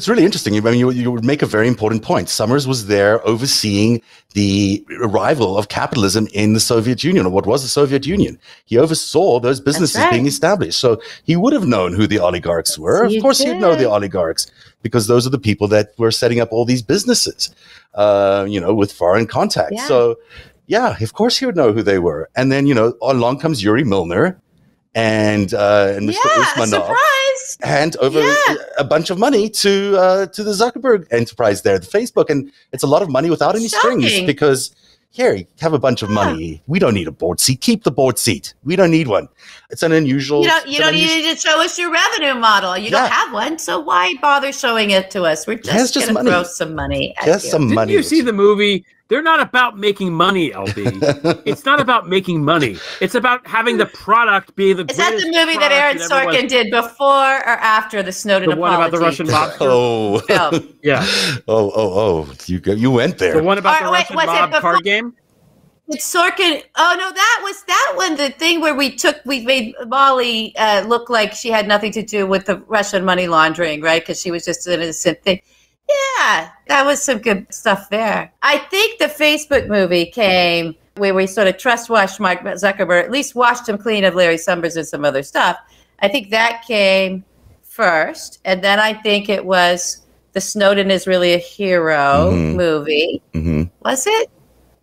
It's really interesting. I mean, you would make a very important point. Summers was there overseeing the arrival of capitalism in the Soviet Union, or what was the Soviet Union. He oversaw those businesses being established. So he would have known who the oligarchs were. Of course he'd know the oligarchs, because those are the people that were setting up all these businesses, with foreign contacts. Yeah. So, yeah, of course he would know who they were. And then, along comes Yuri Milner and Mr. Usmanov. Hand over a bunch of money to the Zuckerberg enterprise there, the Facebook, and it's a lot of money without any strings, because here, you have a bunch of money. We don't need a board seat. Keep the board seat. We don't need one. It's an unusual. You don't need to show us your revenue model. You don't have one, so why bother showing it to us? We're just going to throw some money at you. Didn't you see the movie? They're not about making money, LB. It's not about making money. It's about having the product be the. Is that the movie that Aaron Sorkin did before or after the Snowden apology? The one about the Russian mobster? Yeah. Oh! You went there. The one about the Russian mob card game. It's Sorkin. Oh no, that was that one. The thing where we made Molly look like she had nothing to do with the Russian money laundering, right? Because she was just an innocent thing. Yeah, that was some good stuff there. I think the Facebook movie came where we sort of trust washed Mark Zuckerberg, at least washed him clean of Larry Summers and some other stuff. I think that came first. And then I think it was the Snowden is really a hero movie. Mm-hmm. Was it?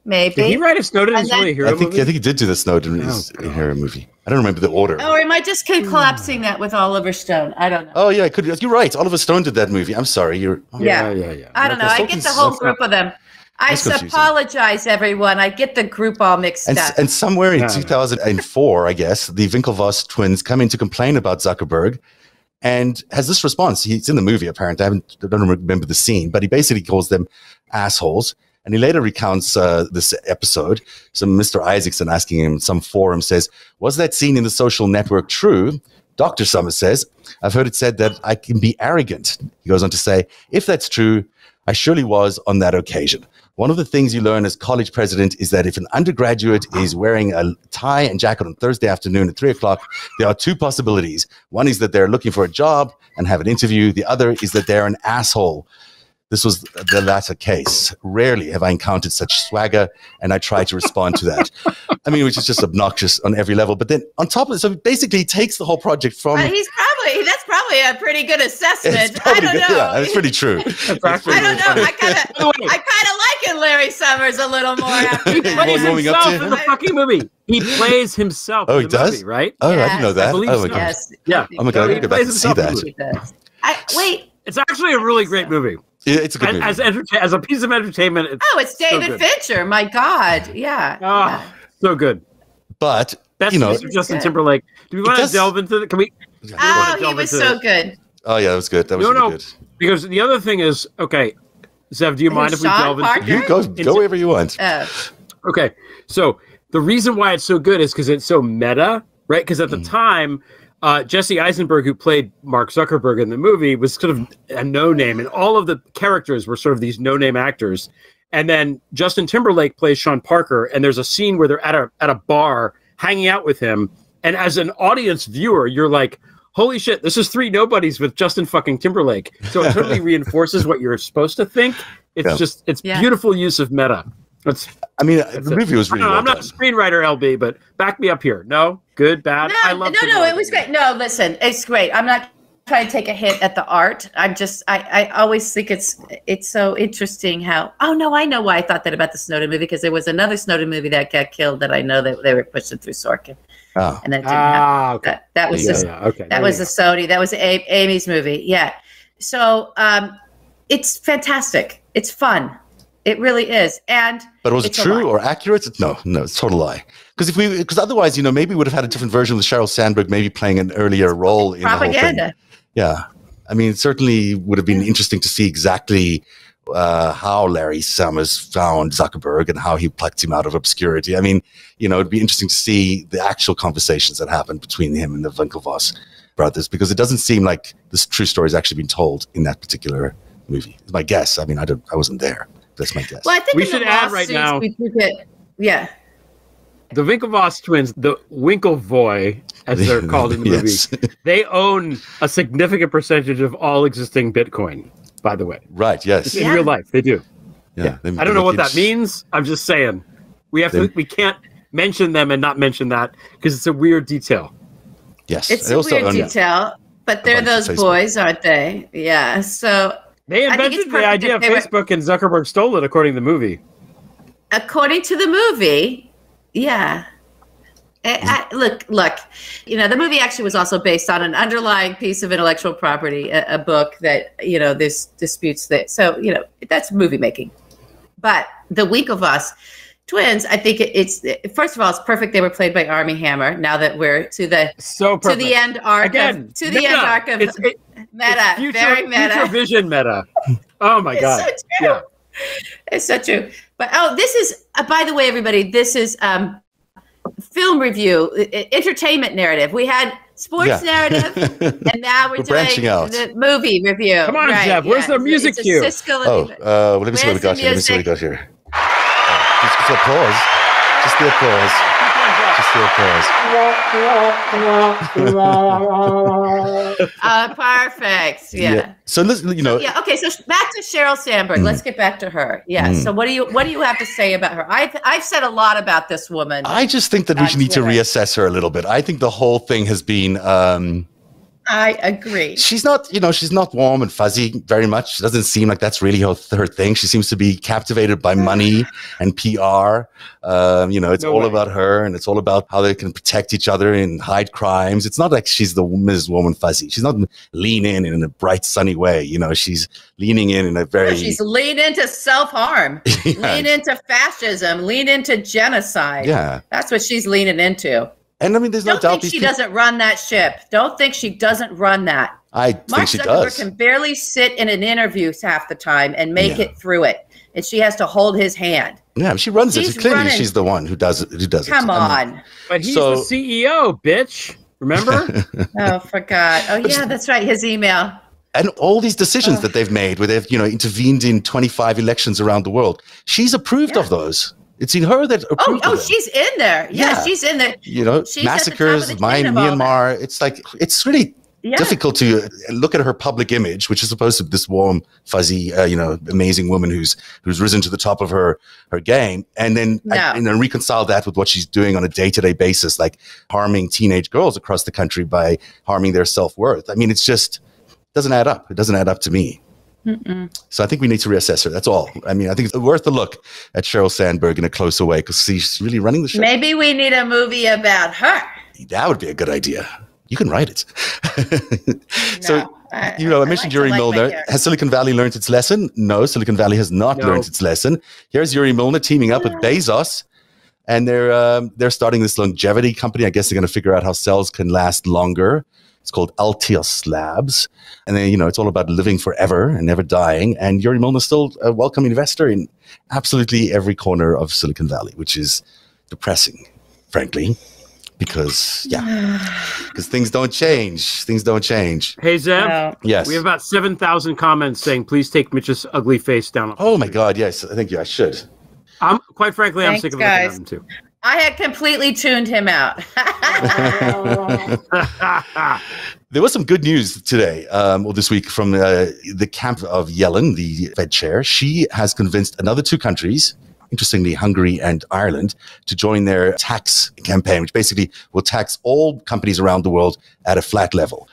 Maybe. Did he write a Snowden is really a hero movie? I think he did do the Snowden is a hero movie. I don't remember the order. Or am I just collapsing that with Oliver Stone? I don't know. Oh, yeah, it could be. You're right. Oliver Stone did that movie. I'm sorry. Yeah. I don't know. I get the whole group of them. I apologize, everyone. I get the group all mixed up. And somewhere in 2004, I guess, the Winklevoss twins come in to complain about Zuckerberg and has this response. It's in the movie, apparently. I don't remember the scene, but he basically calls them assholes. And he later recounts this episode. So Mr. Isaacson, asking him in some forum, says, was that scene in the social network true? Dr. Summers says, I've heard it said that I can be arrogant. He goes on to say, if that's true, I surely was on that occasion. One of the things you learn as college president is that if an undergraduate is wearing a tie and jacket on Thursday afternoon at 3 o'clock, there are two possibilities. One is that they're looking for a job and have an interview. The other is that they're an asshole. This was the latter case. Rarely have I encountered such swagger, and I try to respond to that. I mean, which is just obnoxious on every level. But then on top of it, so basically he takes the whole project from... that's probably a pretty good assessment. I don't know. Yeah, it's pretty true. I don't know. I kind of like Larry Summers a little more after He plays himself in the fucking movie. He plays himself in the movie, right? Oh, I didn't know that. Oh, my God. Yes. Yeah. Oh, my God. I need to go back and see that. Wait. It's actually a really great movie. It's a good movie. As a piece of entertainment. It's David Fincher. My God. Yeah. Oh, so good. But, best use of Justin Timberlake. Do we want to delve into the... Can we... he was so good. Oh, yeah, that was good. That was really good. Because the other thing is, okay, Zev, do you mind if we delve into... You go wherever you want. Okay, so the reason why it's so good is because it's so meta, right? Because at the time... Jesse Eisenberg, who played Mark Zuckerberg in the movie, was sort of a no-name, and all of the characters were sort of these no-name actors. And then Justin Timberlake plays Sean Parker, and there's a scene where they're at a bar hanging out with him. And as an audience viewer, you're like, holy shit, this is three nobodies with Justin fucking Timberlake. So it totally reinforces what you're supposed to think. It's beautiful use of meta. The movie was really well I'm not a screenwriter, LB, but back me up here. No? Good? Bad? I love it. No, it was great. No, listen, it's great. I'm not trying to take a hit at the art. I always think it's so interesting how, I know why I thought that about the Snowden movie, because there was another Snowden movie that got killed that I know that they were pushing through Sorkin. Oh. And that didn't happen. Okay. That was that was the Sony. That was Amy's movie. Yeah. So it's fantastic. It's fun. It really is. But was it true or accurate? No, it's a total lie. Because otherwise, maybe we would have had a different version with Sheryl Sandberg maybe playing an earlier role in propaganda. The whole thing. Yeah. I mean, it certainly would have been interesting to see exactly how Larry Summers found Zuckerberg and how he plucked him out of obscurity. I mean, it'd be interesting to see the actual conversations that happened between him and the Winklevoss brothers, because it doesn't seem like this true story has actually been told in that particular movie. It's my guess. I mean, I wasn't there. That's my guess. Well, I think we should add right now. The Winklevoss twins, the Winklevoy, as they're called in the movie, they own a significant percentage of all existing Bitcoin. by the way. Right, yes. In real life, they do. Yeah. I don't know what that means. I'm just saying. We can't mention them and not mention that because it's a weird detail. Yes. It's a weird detail, but they're those boys, aren't they? Yeah. So they invented the idea of Facebook and Zuckerberg stole it according to the movie. According to the movie, yeah. Look, the movie actually was also based on an underlying piece of intellectual property, a book that, there's disputes that. So, that's movie making. But the Winklevoss twins, I think it's first of all, it's perfect. They were played by Armie Hammer. Now that we're to the end arc of meta, very meta, future vision meta. Oh my god, so true. Yeah. It's so true. But this is by the way, everybody, this is film review, entertainment narrative. We had sports narrative, and now we're doing branching out. The movie review. Come on, Zev. Where's the music cue? Let me see what we got here. Just the applause. Just the applause. Perfect. Yeah. So listen, Okay. So back to Sheryl Sandberg. Let's get back to her. Yeah. So what do you have to say about her? I've said a lot about this woman. I just think that we need to reassess her a little bit. I think the whole thing has been. I agree. She's not, she's not warm and fuzzy very much. It doesn't seem like that's really her thing. She seems to be captivated by money and PR. It's all about her, and it's all about how they can protect each other and hide crimes. It's not like she's the Mrs. Warm and Fuzzy. She's not lean in a bright, sunny way. She's leaning in a very... She's lean into self-harm, lean into fascism, lean into genocide. Yeah. That's what she's leaning into. And I mean, there's no doubt. Don't think she doesn't run that ship. Don't think she doesn't run that. I think she does. Mark Zuckerberg can barely sit in an interview half the time and make it through it. And she has to hold his hand. Yeah, she runs it. Clearly, she's the one who does it. Come on. But he's the CEO, bitch. Remember? Oh, forgot. Oh, yeah, that's right. His email. And all these decisions that they've made where they've, intervened in 25 elections around the world. She's approved of those. It's in her that approved of them. She's in there. Yeah, she's in there. She's massacres, Myanmar. It's like, it's really difficult to look at her public image, which is supposed to be this warm, fuzzy, amazing woman who's risen to the top of her game, and then reconcile that with what she's doing on a day-to-day basis, like harming teenage girls across the country by harming their self-worth. I mean, it doesn't add up. It doesn't add up to me. Mm-mm. So I think we need to reassess her. That's all. I mean, I think it's worth a look at Sheryl Sandberg in a closer way because she's really running the show. Maybe we need a movie about her. That would be a good idea. You can write it. I mentioned Yuri Milner. Has Silicon Valley learned its lesson? No, Silicon Valley has not learned its lesson. Here's Yuri Milner teaming up with Bezos, and they're starting this longevity company. I guess they're going to figure out how cells can last longer. It's called Altios Labs. And then, it's all about living forever and never dying. And Yuri Milner's still a welcome investor in absolutely every corner of Silicon Valley, which is depressing, frankly, because things don't change. Things don't change. Hey, Zev. Yes. We have about 7,000 comments saying, please take Mitch's ugly face down. Oh, my God. Yes. Thank you. I should. Quite frankly, I'm sick of looking at him, too. I had completely tuned him out. There was some good news today, or this week, from the camp of Yellen, the Fed chair. She has convinced another two countries, interestingly, Hungary and Ireland, to join their tax campaign, which basically will tax all companies around the world at a flat level,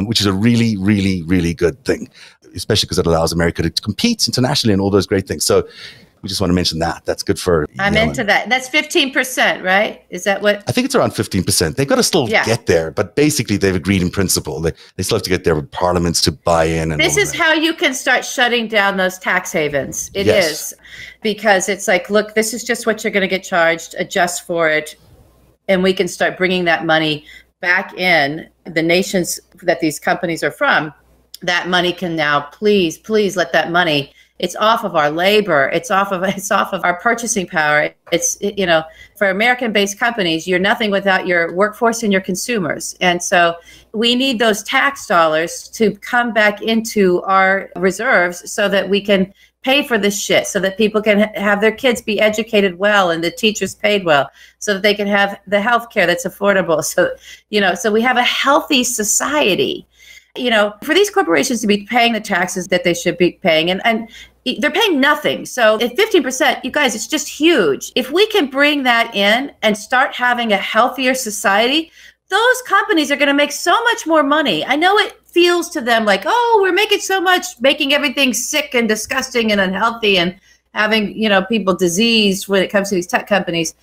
which is a really, really, really good thing, especially because it allows America to compete internationally and all those great things. So we just want to mention that. That's good for I'm Yellen. Into that. That's 15%, right? Is that what? I think it's around 15%. They've got to still get there, but basically they've agreed in principle. They still have to get their parliaments to buy in. And this is how you can start shutting down those tax havens. It is. Because it's like, look, this is just what you're going to get charged. Adjust for it. And we can start bringing that money back in the nations that these companies are from. That money can now, please let that money. It's off of our labor. It's off of our purchasing power. It's, for American-based companies, you're nothing without your workforce and your consumers. And so we need those tax dollars to come back into our reserves so that we can pay for this shit, so that people can have their kids be educated well and the teachers paid well, so that they can have the health care that's affordable. So, so we have a healthy society. for these corporations to be paying the taxes that they should be paying, and they're paying nothing. So at 15%, you guys, it's just huge. If we can bring that in and start having a healthier society, those companies are going to make so much more money. I know it feels to them like, oh, we're making so much, making everything sick and disgusting and unhealthy and having, people diseased when it comes to these tech companies.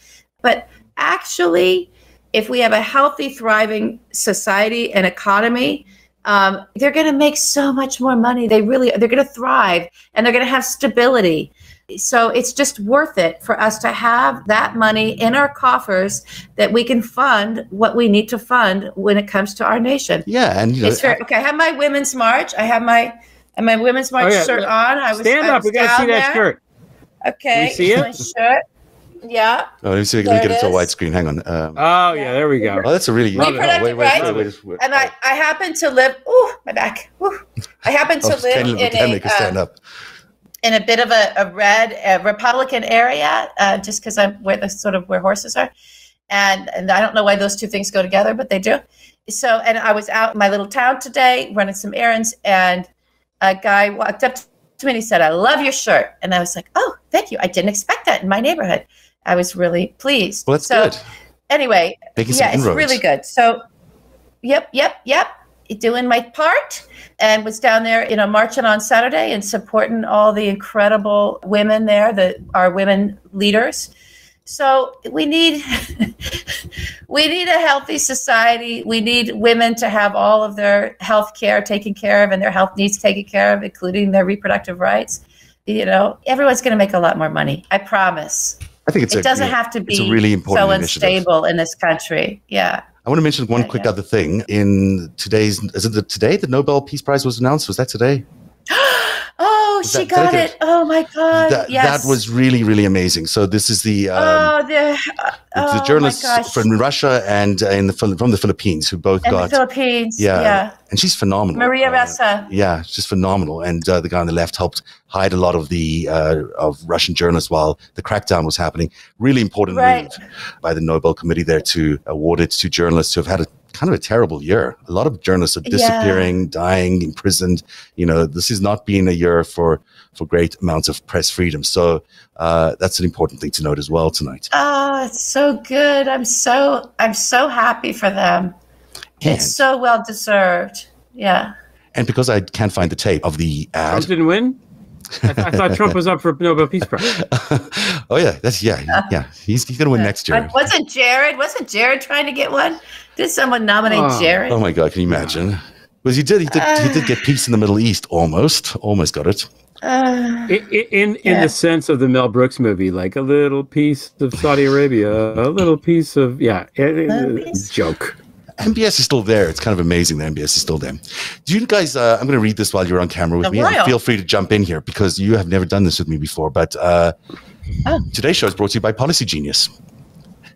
But actually, if we have a healthy, thriving society and economy, they're going to make so much more money. They're going to thrive, and they're going to have stability. So it's just worth it for us to have that money in our coffers that we can fund what we need to fund when it comes to our nation. Yeah, and it's fair. Okay, I have my Women's March. I have my Women's March shirt on. Stand up. We got to see that shirt. Okay, we see it? My shirt. Yeah. Oh, let me see if we can get it to a widescreen. Hang on. Oh, yeah, there we go. Oh, that's a really reproductive rights. And I happen to live. Ooh, my back. Ooh. I happen to live in a bit of a red Republican area, just because I'm where horses are, and I don't know why those two things go together, but they do. So, and I was out in my little town today running some errands, and a guy walked up to me and he said, "I love your shirt," and I was like, "Oh, thank you. I didn't expect that in my neighborhood." I was really pleased. Well, that's good. Anyway, it's really good. So, yep. Doing my part, and was down there, marching on Saturday and supporting all the incredible women there, our women leaders. So we need a healthy society. We need women to have all of their health care taken care of and their health needs taken care of, including their reproductive rights. Everyone's going to make a lot more money. I promise. I think it doesn't have to be a really important so initiative. Unstable in this country. Yeah. I want to mention one quick other thing. In today's, today the Nobel Peace Prize was announced? Was that today? Oh, she got it. Oh my God. Yes. That was really, really amazing. So this is the journalists from Russia and from the Philippines who both got the Philippines. Yeah. And she's phenomenal. Maria Ressa. Yeah, she's phenomenal. And the guy on the left helped hide a lot of the of Russian journalists while the crackdown was happening. Really important move by the Nobel Committee there to award it to journalists who have had kind of a terrible year. A lot of journalists are disappearing, dying, imprisoned. This has not been a year for great amounts of press freedom. So that's an important thing to note as well tonight. Oh, it's so good. I'm so happy for them. It's so well deserved. Yeah. And because I can't find the tape of the ad. Trump didn't win? I thought Trump was up for Nobel Peace Prize. Oh yeah, He's going to win next year. Wasn't Jared trying to get one? Did someone nominate Jared? Oh my God, can you imagine? Because he did get peace in the Middle East almost got it. In the sense of the Mel Brooks movie, like a little piece of Saudi Arabia, a little piece of joke. MBS is still there. It's kind of amazing that MBS is still there. Do you guys, I'm going to read this while you're on camera with me. And feel free to jump in here because you have never done this with me before. But today's show is brought to you by Policy Genius.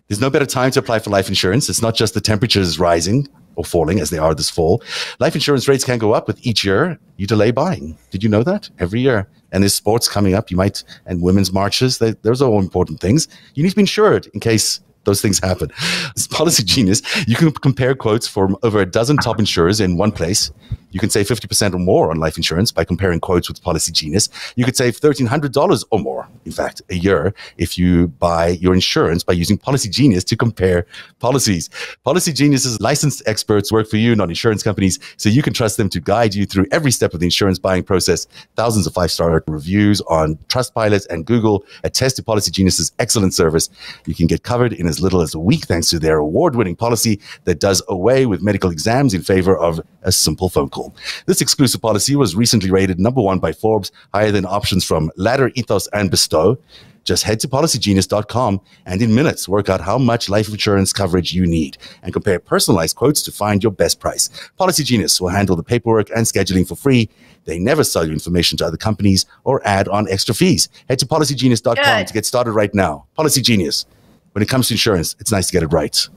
There's no better time to apply for life insurance. It's not just the temperatures rising or falling as they are this fall. Life insurance rates can go up with each year you delay buying. Did you know that? Every year. And there's sports coming up. And women's marches. Those are all important things. You need to be insured in case those things happen. It's Policy Genius. You can compare quotes from over a dozen top insurers in one place. You can save 50% or more on life insurance by comparing quotes with Policy Genius. You could save $1,300 or more, in fact, a year if you buy your insurance by using Policy Genius to compare policies. Policy Genius's licensed experts work for you, not insurance companies, so you can trust them to guide you through every step of the insurance buying process. Thousands of 5-star reviews on Trustpilot and Google attest to Policy Genius's excellent service. You can get covered in as little as a week thanks to their award-winning policy that does away with medical exams in favor of a simple phone call. This exclusive policy was recently rated #1 by Forbes, higher than options from Ladder, Ethos, and Bestow. Just head to policygenius.com and in minutes work out how much life insurance coverage you need and compare personalized quotes to find your best price. Policy Genius will handle the paperwork and scheduling for free. They never sell you information to other companies or add on extra fees. Head to policygenius.com to get started right now. Policy Genius. When it comes to insurance, it's nice to get it right.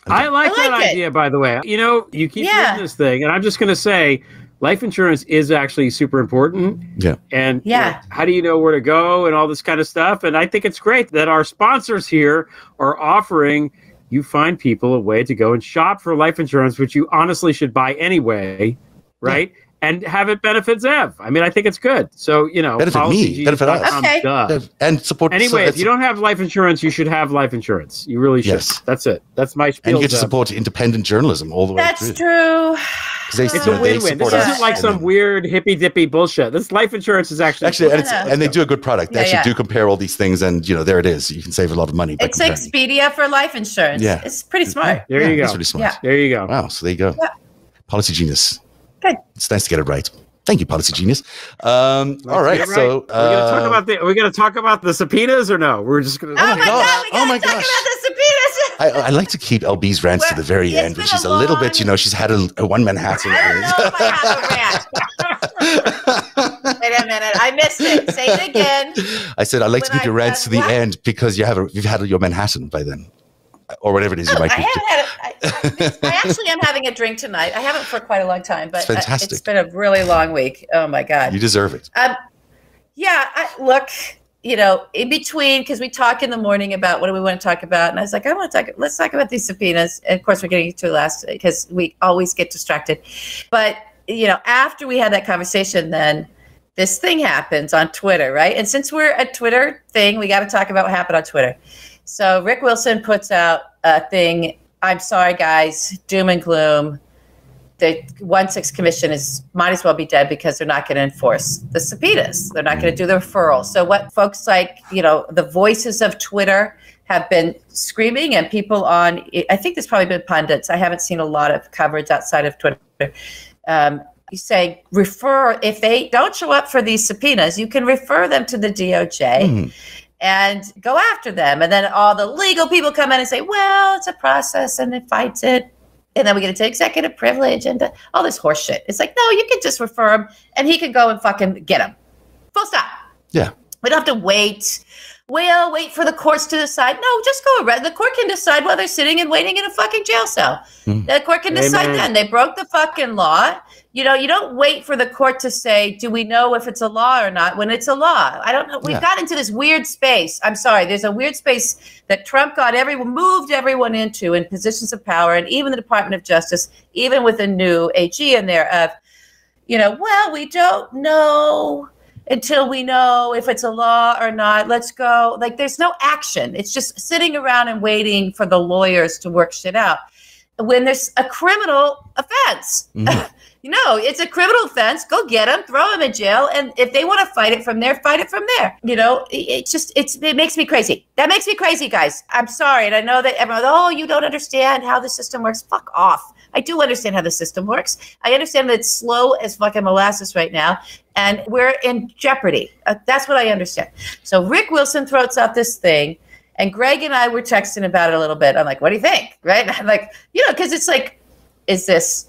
Okay. I like that idea, by the way. You keep doing this thing, and I'm just going to say, life insurance is actually super important. Yeah. And how do you know where to go and all this kind of stuff? And I think it's great that our sponsors here are offering you find people a way to go and shop for life insurance, which you honestly should buy anyway, right? Yeah. And have it benefit Zev. I mean, I think it's good. So, benefit me, benefit us. Okay. And support. Anyway, if you don't have life insurance, you should have life insurance. You really should. Yes. That's it. That's my spiel. And you get to support independent journalism all the way through. That's true. It's a win-win. This isn't like some weird hippy-dippy bullshit. This life insurance is actually and they do a good product. They actually do compare all these things, and there it is. You can save a lot of money. It's Expedia for life insurance. Yeah, it's pretty smart. There you go. It's really smart. Yeah. There you go. Wow. So there you go. Yeah. Policy genius. Good. It's nice to get it right. Thank you, Policy Genius. All right, so are we going to talk about the subpoenas or no? We're just going to. Oh my God! We got to talk about the subpoenas. I like to keep LB's rants to the very end, but she's a little bit, she's had a one Manhattan. I don't know if I have a rant. Wait a minute, I missed it. Say it again. I said I like to keep your rants to the end because you've had your Manhattan by then. Or whatever it is you might be. I actually am having a drink tonight. I haven't for quite a long time, but it's fantastic. It's been a really long week. Oh my God. You deserve it. Look, in between, because we talk in the morning about what do we want to talk about. And I was like, let's talk about these subpoenas. And of course, we're getting to last because we always get distracted. But, after we had that conversation, then this thing happens on Twitter, right? And since we're a Twitter thing, we got to talk about what happened on Twitter. So Rick Wilson puts out a thing. I'm sorry, guys. Doom and gloom. The 1-6 commission might as well be dead because they're not going to enforce the subpoenas. They're not going to do the referral. So what folks like, the voices of Twitter have been screaming, and people on, I think there's probably been pundits. I haven't seen a lot of coverage outside of Twitter. Saying if they don't show up for these subpoenas, you can refer them to the DOJ. And go after them. And then all the legal people come in and say, well, it's a process and it fights it. And then we get into executive privilege and all this horse shit. It's like, no, you can just refer him and he can go and fucking get him. Full stop. Yeah. We don't have to wait. We'll wait for the courts to decide. No, just go arrest. The court can decide while they're sitting and waiting in a fucking jail cell. The court can decide then. They broke the fucking law. You don't wait for the court to say, do we know if it's a law or not when it's a law? I don't know. We've got into this weird space. I'm sorry. There's a weird space that Trump moved everyone into in positions of power, and even the Department of Justice, even with a new AG in there of, well, we don't know until we know if it's a law or not. Let's go. Like, there's no action. It's just sitting around and waiting for the lawyers to work shit out. When there's a criminal offense, it's a criminal offense. Go get them, throw them in jail. And if they want to fight it from there, fight it from there. It makes me crazy. That makes me crazy, guys. I'm sorry. And I know that everyone, you don't understand how the system works. Fuck off. I do understand how the system works. I understand that it's slow as fucking molasses right now, and we're in jeopardy. That's what I understand. So Rick Wilson throws out this thing, and Greg and I were texting about it a little bit. I'm like, what do you think? Right? And I'm like, because it's like, is this,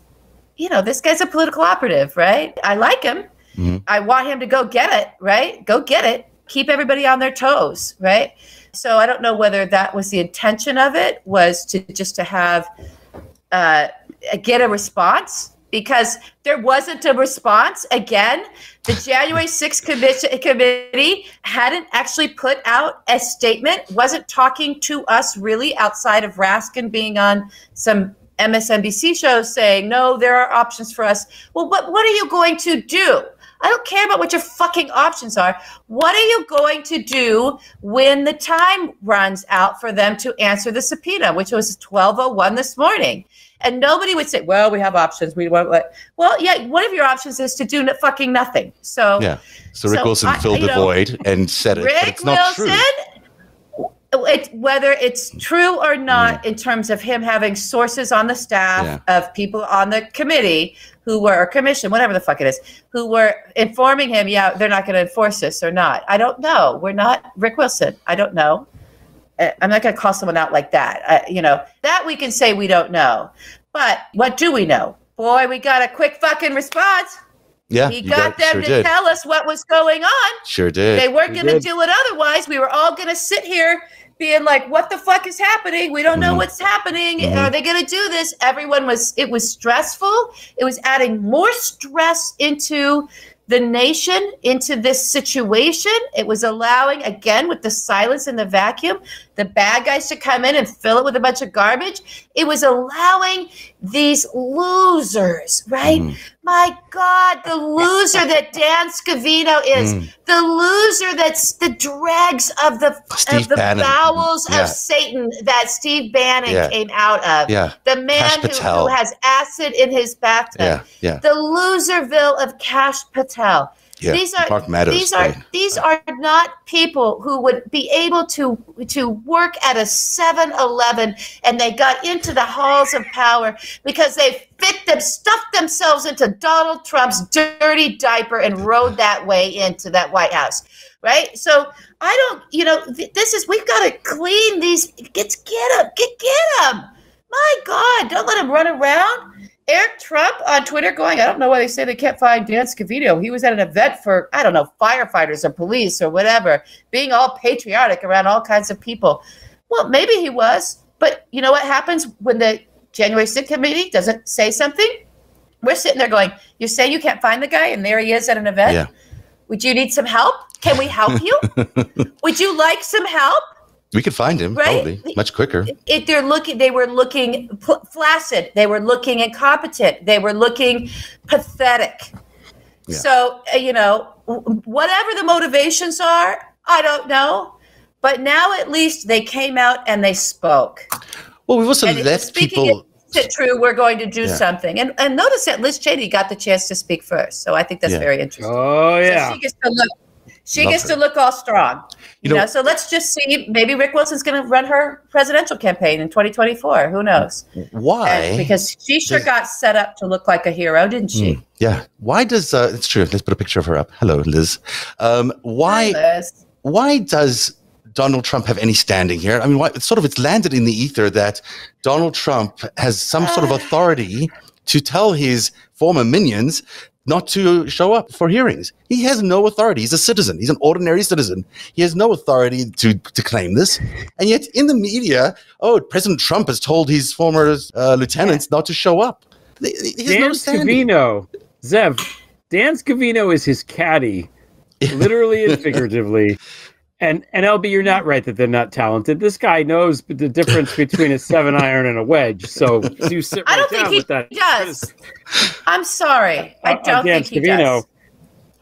this guy's a political operative, right? I like him. Mm-hmm. I want him to go get it, right? Go get it. Keep everybody on their toes, right? So I don't know whether that was the intention of it, was to have get a response, because there wasn't a response. Again, the January 6th committee hadn't actually put out a statement, wasn't talking to us really outside of Raskin being on some MSNBC shows saying, no, there are options for us. Well, what are you going to do? I don't care about what your fucking options are. What are you going to do when the time runs out for them to answer the subpoena, which was 12:01 this morning? And nobody would say, well, we have options. We want, well, yeah, one of your options is to do fucking nothing. So Rick Wilson filled the void and said it, but it's not true. Whether it's true or not, in terms of him having sources on the staff of people on the committee or commission, whatever the fuck it is, who were informing him, they're not going to enforce this or not. I don't know. We're not Rick Wilson. I don't know. I'm not going to call someone out like that. That we can say we don't know. But what do we know? Boy, we got a quick fucking response. Yeah, he got them to tell us what was going on. Sure did. They weren't going to do it otherwise. We were all going to sit here being like, what the fuck is happening? We don't know what's happening. Are they going to do this? It was stressful. It was adding more stress into the nation, into this situation. It was allowing, again, with the silence and the vacuum, the bad guys to come in and fill it with a bunch of garbage. It was allowing these losers, right? My God, the loser that Dan Scavino is, the loser that's the dregs of the bowels of Satan that Steve Bannon came out of. The man who has acid in his bathtub. The loserville of Kash Patel. These are not people who would be able to work at a 7-Eleven, and they got into the halls of power because they stuffed themselves into Donald Trump's dirty diaper and rode that way into that White House, right? So we've got to clean these. Get them. My God, don't let them run around. Eric Trump on Twitter going, I don't know why they say they can't find Dan Scavino. He was at an event for, I don't know, firefighters or police or whatever, being all patriotic around all kinds of people. Well, maybe he was, but you know what happens when the January 6th committee doesn't say something? We're sitting there going, you say you can't find the guy, and there he is at an event? Yeah. Would you need some help? Can we help you? Would you like some help? We could find him, probably much quicker. They were looking flaccid. They were looking incompetent. They were looking pathetic. Yeah. So, whatever the motivations are, I don't know. But now at least they came out and they spoke. Well, we've also let people... Is it true? We're going to do something. And notice that Liz Cheney got the chance to speak first. So I think that's very interesting. Oh, yeah. So she gets to look all strong. You know, so let's just see. Maybe Rick Wilson's going to run her presidential campaign in 2024. Who knows? Why? Because she sure got set up to look like a hero, didn't she? Yeah. Why does it's true? Let's put a picture of her up. Hello, Liz. Why? Hi, Liz. Why does Donald Trump have any standing here? I mean, it's landed in the ether that Donald Trump has some sort of authority to tell his former minions not to show up for hearings. He has no authority. He's a citizen. He's an ordinary citizen. He has no authority to claim this. And yet in the media, President Trump has told his former lieutenants not to show up. Dan Scavino, Zev, Dan Scavino is his caddy, literally and figuratively. And LB, you're not right that they're not talented. This guy knows the difference between a 7-iron and a wedge. So you sit right down with that. I don't think he does. I'm sorry. I don't think he does.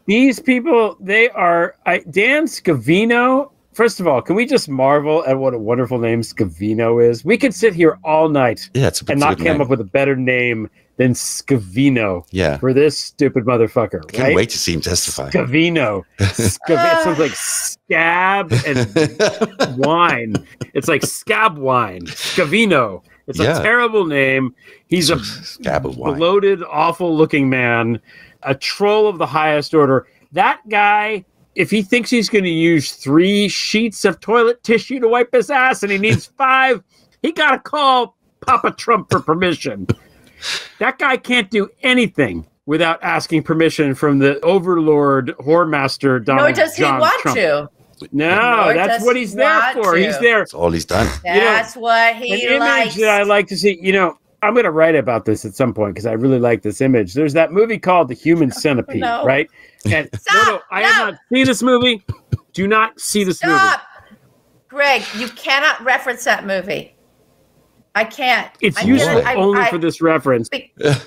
These people, they are... Dan Scavino, first of all, can we just marvel at what a wonderful name Scavino is? We could sit here all night and not come up with a better name than Scavino for this stupid motherfucker. I can't wait to see him testify. Scavino. It sounds like scab and wine. It's like scab wine. Scavino. It's a terrible name. He's a scab of wine. Bloated, awful-looking man, a troll of the highest order. That guy, if he thinks he's going to use 3 sheets of toilet tissue to wipe his ass and he needs 5, he got to call Papa Trump for permission. That guy can't do anything without asking permission from the overlord, whoremaster, Donald Trump. Nor does he want to. No, that's what he's there for. He's there. That's all he's done. That's what he likes. An image that I like to see, I'm going to write about this at some point because I really like this image. There's that movie called The Human Centipede, right? And I have not seen this movie. Do not see this movie. Greg, you cannot reference that movie. I can't. It's useful only for this reference,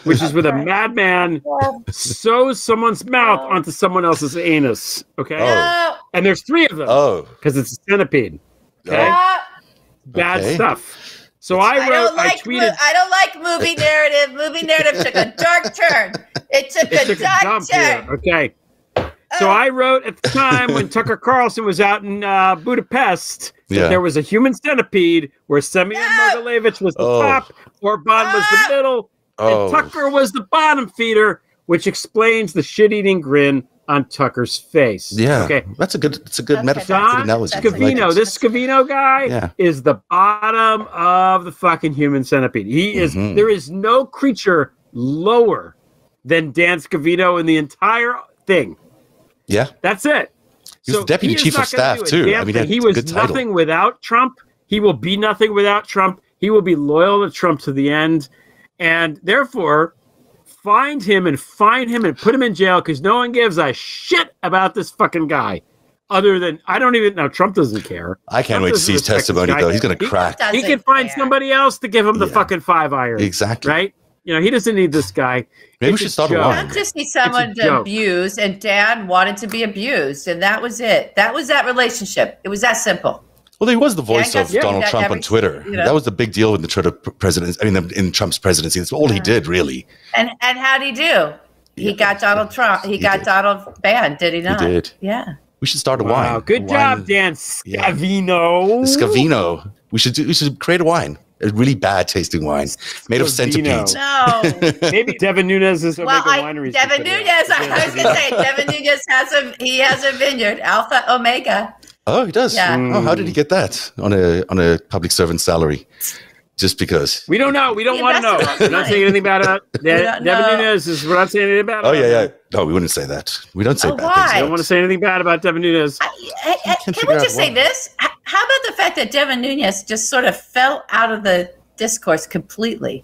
which is with a madman sews someone's mouth onto someone else's anus. Okay, and there's 3 of them. Because it's a centipede. Okay, bad stuff. So I tweeted. I don't like movie narrative. Movie narrative took a dark turn. It took a dark turn. Okay. So I wrote at the time when Tucker Carlson was out in Budapest that there was a human centipede where Semyon Mogilevich was the top, Orban was the middle, and Tucker was the bottom feeder, which explains the shit-eating grin on Tucker's face. Yeah, okay, that's a good metaphor. Scavino, this Scavino guy is the bottom of the fucking human centipede. He is. There is no creature lower than Dan Scavino in the entire thing. Yeah, that's it. He was the deputy chief of staff too. I mean, he was nothing without Trump. He will be nothing without Trump. He will be loyal to Trump to the end, and therefore, find him and put him in jail because no one gives a shit about this fucking guy. other than I don't even know. Trump doesn't care. I can't Trump wait to doesn't see his respect this testimony, guy. though. He's going to crack. He can find somebody else to give him the fucking 5 iron. Exactly. Right? You know, he doesn't need this guy. Maybe we should start a I wine. just need someone to abuse, and Dan wanted to be abused, and that was it. That was that relationship. It was that simple. Well, he was the voice of Donald Trump on every, Twitter. You know? That was the big deal in the Twitter presidency. I mean, in Trump's presidency, that's all he did, really. And how'd he do? He got Donald Trump. He got Donald banned, did he not? He did. Yeah. We should start a wine. Good job, Dan Scavino. The Scavino. We should create a wine. A really bad tasting wine made of centipedes. No. Maybe Devin Nunes is Omega Wineries. Devin Nunes. I was going to say Devin Nunes has a vineyard, Alpha Omega. Oh, he does. Yeah. Oh, how did he get that on a public servant salary? Just because? We don't know. We don't want to know. We're not saying anything about it. Devin Nunes we're not saying anything about it. Oh yeah. No, we wouldn't say that. We don't say bad things. I don't want to say anything bad about Devin Nunes. Can we just say this? How about the fact that Devin Nunes just sort of fell out of the discourse completely?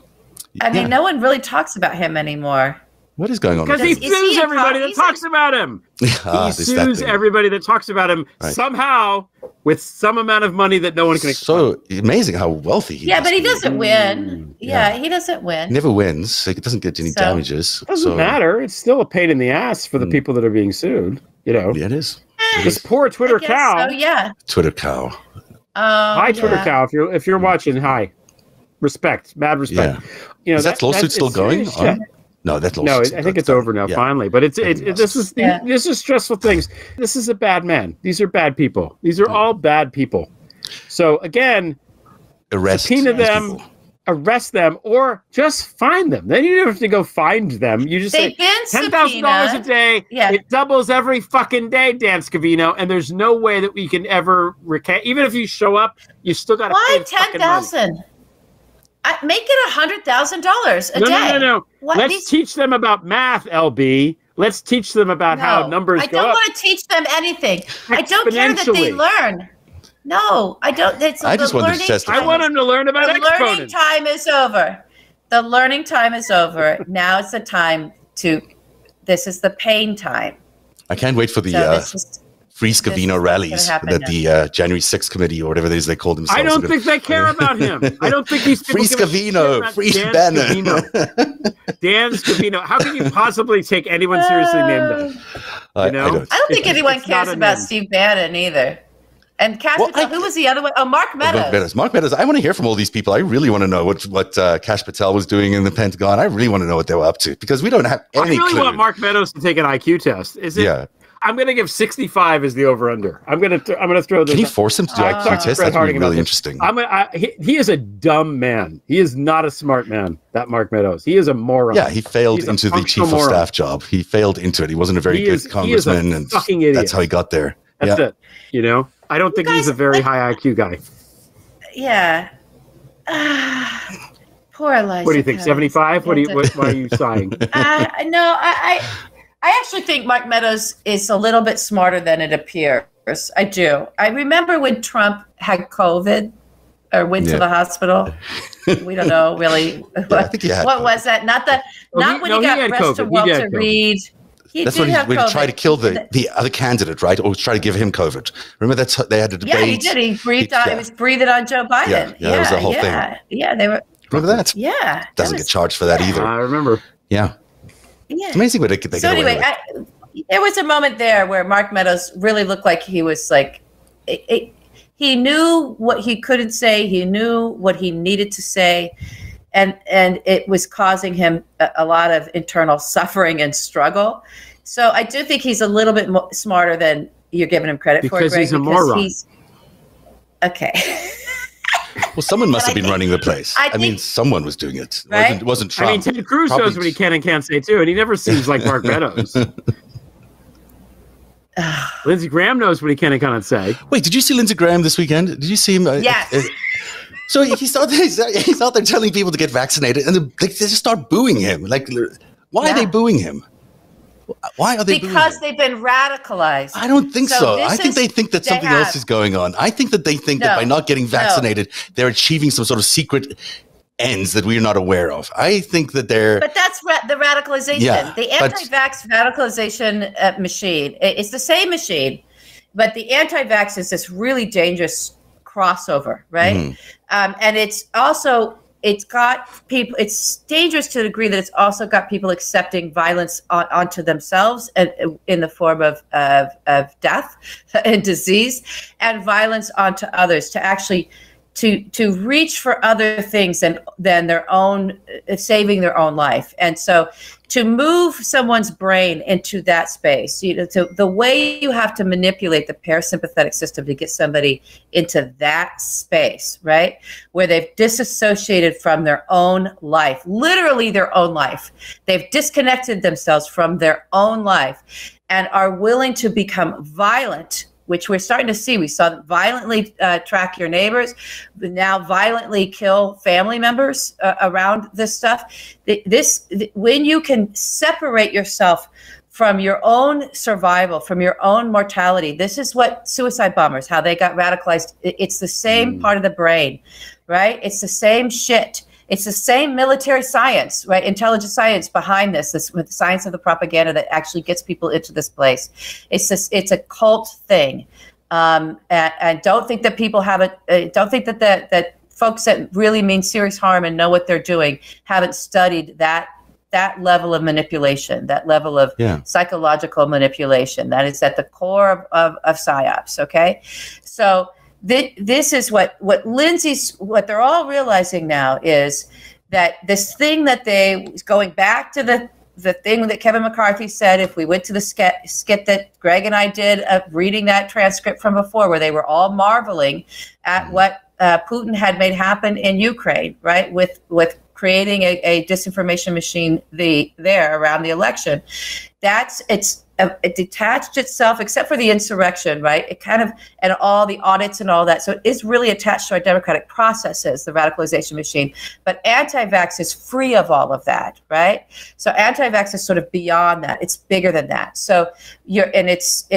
I mean, no one really talks about him anymore. What is going on? Because he sues everybody that talks about him. He sues everybody that talks about him somehow with some amount of money that no one can explain. So amazing how wealthy he is. Yeah, but he doesn't win. Yeah, he doesn't win. He never wins. So he doesn't get any damages. It doesn't matter. It's still a pain in the ass for the people that are being sued. You know. Yeah, it is. This poor Twitter cow. So, yeah. Twitter cow. Hi, Twitter cow. If you're watching, hi. Respect. Mad respect. Yeah. You know, is that lawsuit still going on? No, that lawsuit. No, I think it's over now, finally. But this is stressful things. This is a bad man. These are bad people. These are all bad people. So again, subpoena them, arrest them, or just fine them. Then you don't have to go find them. You just say $10,000 a day. Yeah. It doubles every fucking day, Dan Scavino, and there's no way that we can ever recant. Even if you show up, you still got to pay $10,000? Make it $100,000 a day. No. Let's teach them about math, LB. Let's teach them about how numbers go up. I don't want to teach them anything. I don't care that they learn. No, I don't. I just want to test. I want them to learn about exponents. The learning time is over. The learning time is over. Now it's the time to. This is the pain time. I can't wait for the Free Scavino rallies that the January 6th committee or whatever it is they call themselves. I don't think they care about him. I don't think these people Free Scavino, free Bannon. Dan Scavino. How can you possibly take anyone seriously named that? I don't think anyone cares about Steve Bannon either. And Cash Patel, who was the other one? Oh, Mark Meadows. Mark Meadows. I want to hear from all these people. I really want to know what Cash Patel was doing in the Pentagon. I really want to know what they were up to because we don't have any clue. I really want Mark Meadows to take an IQ test. Yeah. I'm going to give 65 as the over/under. I'm going to throw this. Can you force him to do IQ test? That's really interesting. He is a dumb man. He is not a smart man. That Mark Meadows. He is a moron. Yeah, he failed into the chief of staff job. He failed into it. He wasn't a very good congressman, and fucking idiot. That's how he got there. That's it. You know, I don't think he's a very high IQ guy. Yeah. Poor Elijah. What do you think? 75? Why are you sighing? No, I actually think Mark Meadows is a little bit smarter than it appears. I do. I remember when Trump had COVID or went to the hospital. We don't know really. I think he had what COVID. Was that? Not when he got pressed to Walter Reed. That's when he tried to kill the other candidate, right? Or try to give him COVID. Remember they had a debate. Yeah, he did. He breathed on. It was breathing on Joe Biden. Yeah, that was the whole thing. Yeah, they were. Remember that? Yeah. Doesn't get charged for that either. I remember. Yeah. Yeah. It's amazing what they get away with. There was a moment there where Mark Meadows really looked like he was like, he knew what he couldn't say. He knew what he needed to say. And it was causing him a lot of internal suffering and struggle. So I do think he's a little bit smarter than you're giving him credit for. Because he's a moron. Okay. Well, someone must have been running the place. I mean, someone was doing it. Right? It wasn't Trump. I mean, Ted Cruz knows what he can and can't say, too, and he never seems like Mark Meadows. Lindsey Graham knows what he can and cannot say. Wait, did you see Lindsey Graham this weekend? Did you see him? Yes. So he's out there telling people to get vaccinated, and they just start booing him. Like, why are they booing him? Why are they? Because they've been radicalized. I don't think so. I think they think that something else is going on. I think that they think that by not getting vaccinated, they're achieving some sort of secret ends that we're not aware of. I think that they're. But that's the radicalization. The anti-vax radicalization machine. It's the same machine. But the anti-vax is this really dangerous crossover, right? And it's got people, it's dangerous to the degree that it's also got people accepting violence onto themselves in the form of death and disease, and violence onto others, to actually to reach for other things than their own, saving their own life. And so to move someone's brain into that space, so the way you have to manipulate the parasympathetic system to get somebody into that space, right, where they've disassociated from their own life, literally their own life. They've disconnected themselves from their own life and are willing to become violent, which we're starting to see. We saw violently track your neighbors, but now violently kill family members around this stuff. When you can separate yourself from your own survival, from your own mortality, this is what suicide bombers, how they got radicalized. It's the same part of the brain, right? It's the same shit. It's the same military science, right? Intelligence science behind this with the science of the propaganda that actually gets people into this place. It's a cult thing. And don't think that people haven't, don't think that folks that really mean serious harm and know what they're doing haven't studied that level of manipulation, that level of psychological manipulation that is at the core of PsyOps, okay? So this is what they're all realizing now, is that this thing that going back to the thing that Kevin McCarthy said, if we went to the skit that Greg and I did of reading that transcript from before, where they were all marveling at what Putin had made happen in Ukraine, right, with creating a disinformation machine there around the election, it detached itself, except for the insurrection, right? It kind of, and all the audits and all that. So it is really attached to our democratic processes, the radicalization machine. But anti-vax is free of all of that, right? So anti-vax is sort of beyond that. It's bigger than that. So it's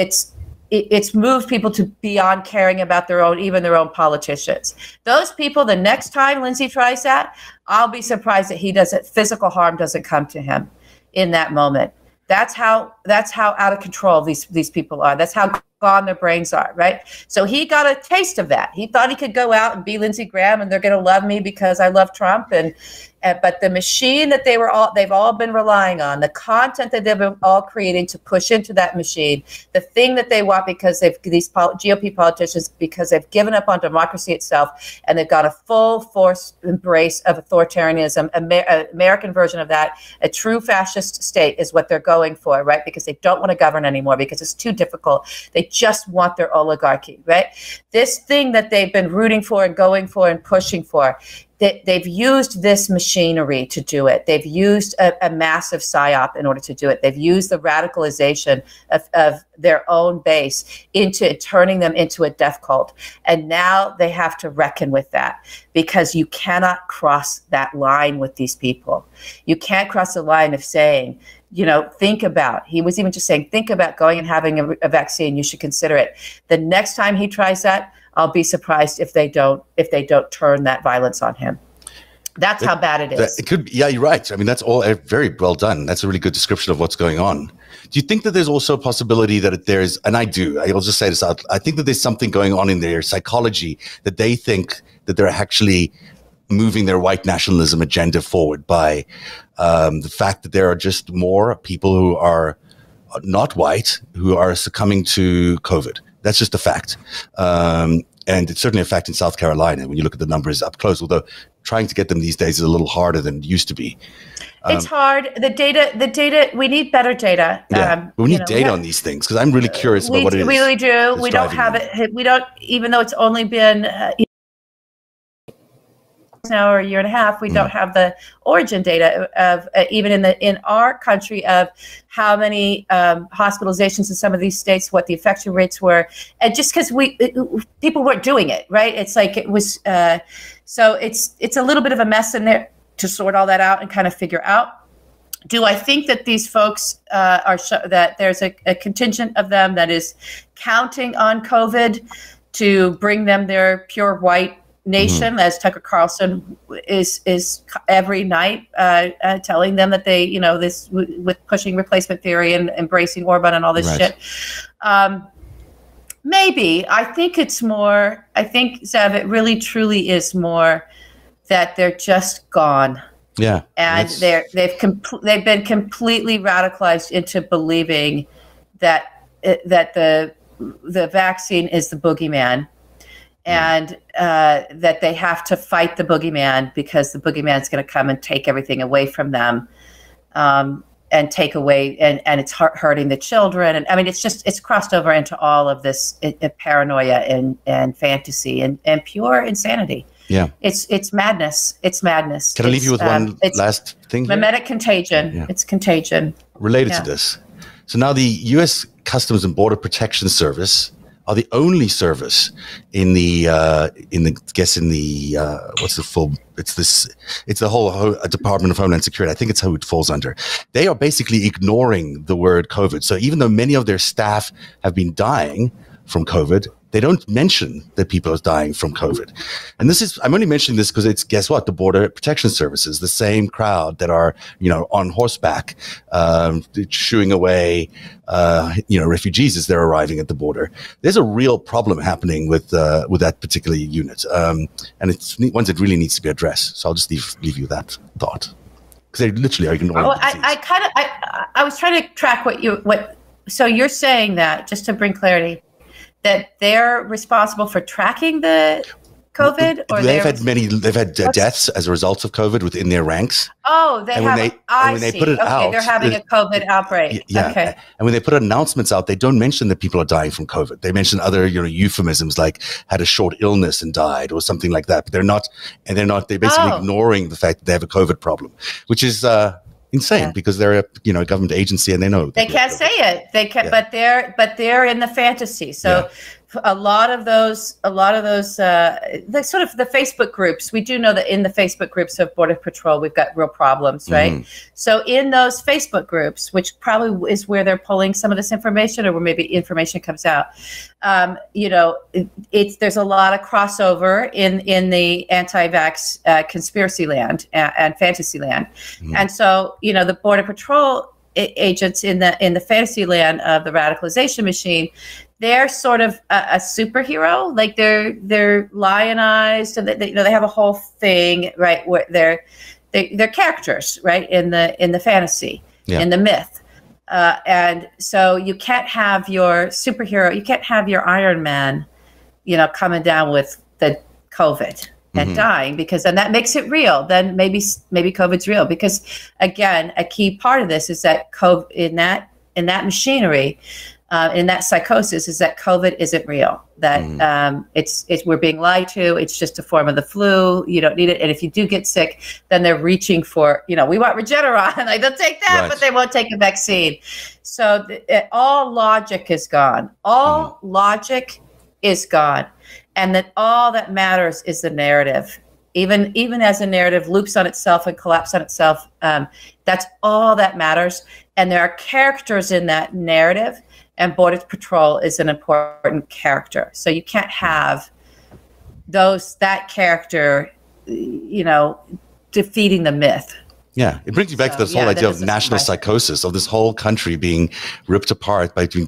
moved people to beyond caring about even their own politicians. Those people, the next time Lindsay tries that, I'll be surprised that physical harm doesn't come to him in that moment. That's how out of control these people are. That's how gone their brains are, right? So he got a taste of that. He thought he could go out and be Lindsey Graham and they're going to love me because I love Trump. But the machine that they've all been relying on, the content that they've been all creating to push into that machine, the thing that they want because these GOP politicians, because they've given up on democracy itself and they've got a full force embrace of authoritarianism, American version of that, a true fascist state is what they're going for, right? Because they don't want to govern anymore because it's too difficult. They just want their oligarchy, right? This thing that they've been rooting for and going for and pushing for, they've used this machinery to do it. They've used a massive psyop in order to do it. They've used the radicalization of their own base into turning them into a death cult. And now they have to reckon with that, because you cannot cross that line with these people. You can't cross the line of saying, think about, he was even just saying, think about going and having a vaccine. You should consider it. The next time he tries that, I'll be surprised if they don't turn that violence on him. That's how bad it is. It could be, yeah, you're right. I mean, that's all very well done. That's a really good description of what's going on. Do you think that there's also a possibility that there's, and I'll just say this out, I think that there's something going on in their psychology that they think that they're actually moving their white nationalism agenda forward by the fact that there are just more people who are not white who are succumbing to COVID. That's just a fact. And it's certainly a fact in South Carolina when you look at the numbers up close, although trying to get them these days is a little harder than it used to be. It's hard. The data, we need better data. Yeah, we need data on these things, because I'm really curious about what it is. We really do. We don't have it. We don't, even though it's only been now or a year and a half, we don't have the origin data of even in our country of how many hospitalizations in some of these states, what the infection rates were, and just because people weren't doing it right. It's like it was. So it's a little bit of a mess in there to sort all that out and kind of figure out. Do I think that these folks that there's a contingent of them that is counting on COVID to bring them their pure white nation, as Tucker Carlson is every night telling them that they, this with pushing replacement theory and embracing Orban and all this shit. Maybe. I think it's more, Zev, it really truly is more that they're just gone. Yeah. And they've been completely radicalized into believing that the vaccine is the boogeyman, and that they have to fight the boogeyman because the boogeyman's going to come and take everything away from them. And take away, and it's hurting the children. And I mean, it's crossed over into all of this paranoia and fantasy and pure insanity. Yeah. It's madness. It's madness. Can I leave you with one last thing here? Mimetic contagion. Yeah. It's contagion. Related to this. So now the U.S. Customs and Border Protection Service are the only service in the it's the whole Department of Homeland Security. I think it's who it falls under. They are basically ignoring the word COVID. So even though many of their staff have been dying from COVID, they don't mention that people are dying from COVID. And I'm only mentioning this because it's, guess what? The Border Protection Services, the same crowd that are, on horseback, shooing away, refugees as they're arriving at the border. There's a real problem happening with that particular unit. And it's one that really needs to be addressed. So I'll just leave you that thought. Because they literally are ignoring I was trying to track so you're saying that, just to bring clarity, that they're responsible for tracking the COVID, or they've had deaths as a result of COVID within their ranks. Oh, they have. I see. Put it out, they're having a COVID outbreak. Yeah. Okay. And when they put announcements out, they don't mention that people are dying from COVID. They mention other, euphemisms like had a short illness and died or something like that. But they're basically ignoring the fact that they have a COVID problem, which is insane because they're a government agency and they know they can't say it. They can, but they're in the fantasy. So a lot of those, the sort of the Facebook groups. We do know that in the Facebook groups of Border Patrol, we've got real problems, right? Mm-hmm. So in those Facebook groups, which probably is where they're pulling some of this information, or where maybe information comes out, there's a lot of crossover in the anti-vax conspiracy land and fantasy land, and so the Border Patrol agents in the fantasy land of the radicalization machine, they're sort of a superhero, like they're lionized, and they have a whole thing, right, where they're characters, right, in the fantasy, in the myth. And so you can't have your superhero, you can't have your Iron Man, coming down with the COVID and dying, because then that makes it real. Then maybe COVID's real, because again, a key part of this is that COVID in that machinery, in that psychosis, is that COVID isn't real. That it's we're being lied to. It's just a form of the flu. You don't need it. And if you do get sick, then they're reaching for, we want Regeneron. Like, they'll take that, right, but they won't take a vaccine. So all logic is gone. All logic is gone. And that all that matters is the narrative. Even as a narrative loops on itself and collapses on itself, that's all that matters. And there are characters in that narrative, and Border Patrol is an important character. So you can't have that character, defeating the myth. Yeah, it brings you back to this whole idea of national psychosis, of this whole country being ripped apart by being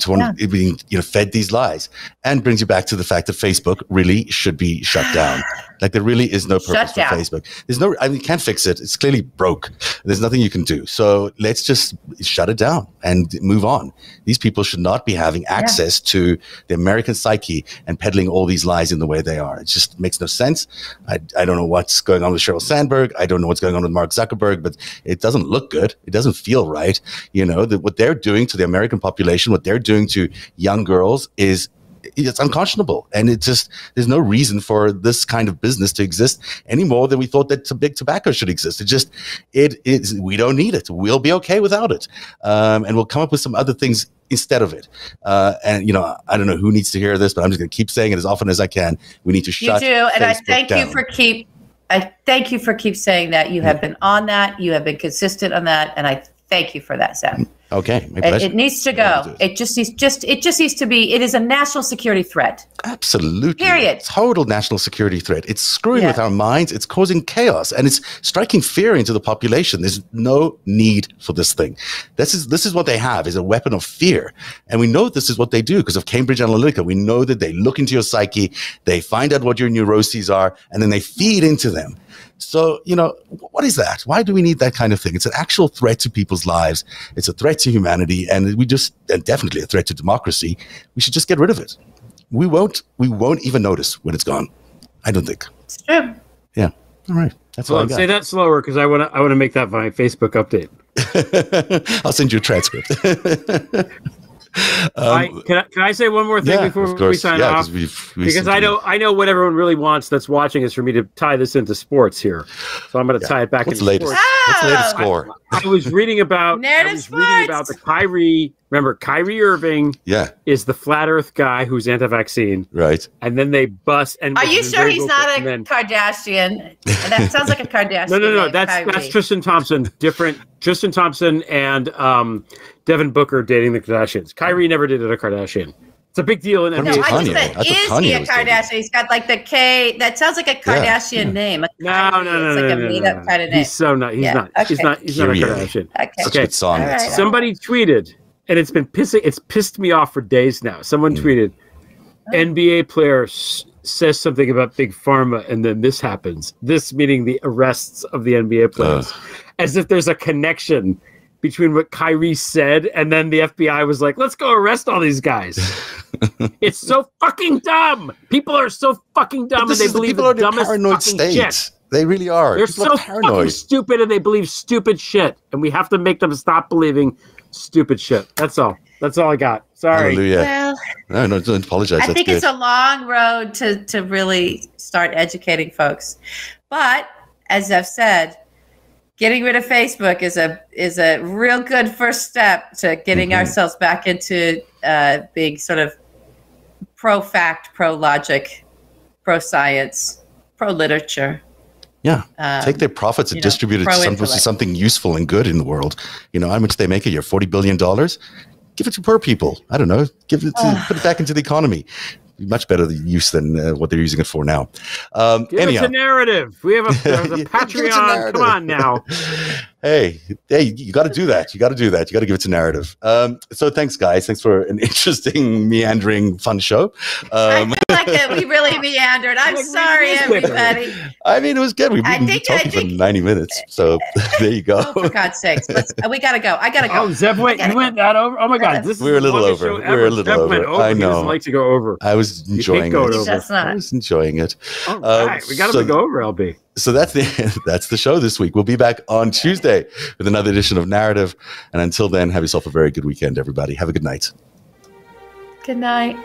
being fed these lies, and brings you back to the fact that Facebook really should be shut down. Like, there really is no purpose for Facebook. There's you can't fix it. It's clearly broke. There's nothing you can do. So let's just shut it down and move on. These people should not be having access to the American psyche and peddling all these lies in the way they are. It just makes no sense. I don't know what's going on with Sheryl Sandberg. I don't know what's going on with Mark Zuckerberg, but it doesn't look good. It doesn't feel right. What they're doing to the American population, what they're doing to young girls it's unconscionable. And there's no reason for this kind of business to exist any more than we thought that big tobacco should exist. We don't need it. We'll be okay without it. And we'll come up with some other things instead of it. I don't know who needs to hear this, but I'm just going to keep saying it as often as I can. We need to shut You do, and Facebook I thank down. I thank you for keep saying that. You have been on that. You have been consistent on that. And I Thank you for that, Zev. Okay, my pleasure. It needs to go. It just needs to be. It is a national security threat. Absolutely. Period. Total national security threat. It's screwing with our minds. It's causing chaos, and it's striking fear into the population. There's no need for this thing. This is what they have, is a weapon of fear. And we know this is what they do because of Cambridge Analytica. We know that they look into your psyche, they find out what your neuroses are, and then they feed into them. So, what is that? Why do we need that kind of thing? It's an actual threat to people's lives. It's a threat to humanity, and and definitely a threat to democracy. We should just get rid of it. We won't even notice when it's gone. I don't think. It's true. Yeah. All right. That's all I got. Say that slower because I want to make that my Facebook update. I'll send you a transcript. Can I say one more thing before we sign off? Because I know what everyone really wants that's watching is for me to tie this into sports here. So I'm going to tie it back into sports. What's the latest score? I was reading about the Kyrie. Remember, Kyrie Irving is the flat Earth guy who's anti-vaccine. Right. And then they bust. And are you sure he's not a Kardashian? That sounds like a Kardashian. No. That's Tristan Thompson. Different. Tristan Thompson and Devin Booker dating the Kardashians. Kyrie never dated a Kardashian. It's a big deal in NBA. No, I just said, is he a Kardashian? He's got like the K. That sounds like a Kardashian name. No. It's like a made-up kind of name. He's so not. He's not. Okay. He's not a Kardashian. Such a good song. Right. Somebody tweeted, and it's pissed me off for days now. Someone tweeted, NBA player says something about Big Pharma, and then this happens. This meaning the arrests of the NBA players, as if there's a connection between what Kyrie said and then the FBI was like, let's go arrest all these guys. It's so fucking dumb. People are so fucking dumb, and they believe the dumbest fucking shit. They really are. They're so fucking stupid, and they believe stupid shit, and we have to make them stop believing stupid shit. That's all. That's all I got. Sorry. Hallelujah. Well, no, don't apologize. I think it's a long road to really start educating folks. But as I've said, getting rid of Facebook is a real good first step to getting ourselves back into being sort of pro-fact, pro-logic, pro-science, pro-literature. Yeah. Take their profits and distribute it to something useful and good in the world. How much they make a year? $40 billion? Give it to poor people. I don't know. Put it back into the economy. Much better use than what they're using it for now. Give it to Narrative. We have a Patreon. Come on now. Hey, you got to do that. You got to give it to Narrative. So thanks, guys. Thanks for an interesting, meandering, fun show. I feel like we really meandered. I'm sorry, everybody. I mean, it was good. We've been talking for 90 minutes. So there you go. Oh, for God's sakes. We got to go. I got to go. Oh, Zev, wait. You went that over? Oh, my God. We were a little over. I know. He doesn't like to go over. I was enjoying it. I was enjoying it. All right. We got to go over, LB. So that's the show this week. We'll be back on Tuesday with another edition of Narrative. And until then, have yourself a very good weekend, everybody. Have a good night. Good night.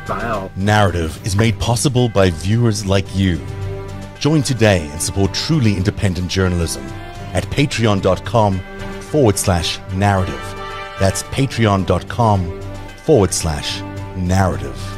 Wow. Narrative is made possible by viewers like you. Join today and support truly independent journalism at patreon.com/narrative. That's patreon.com/narrative.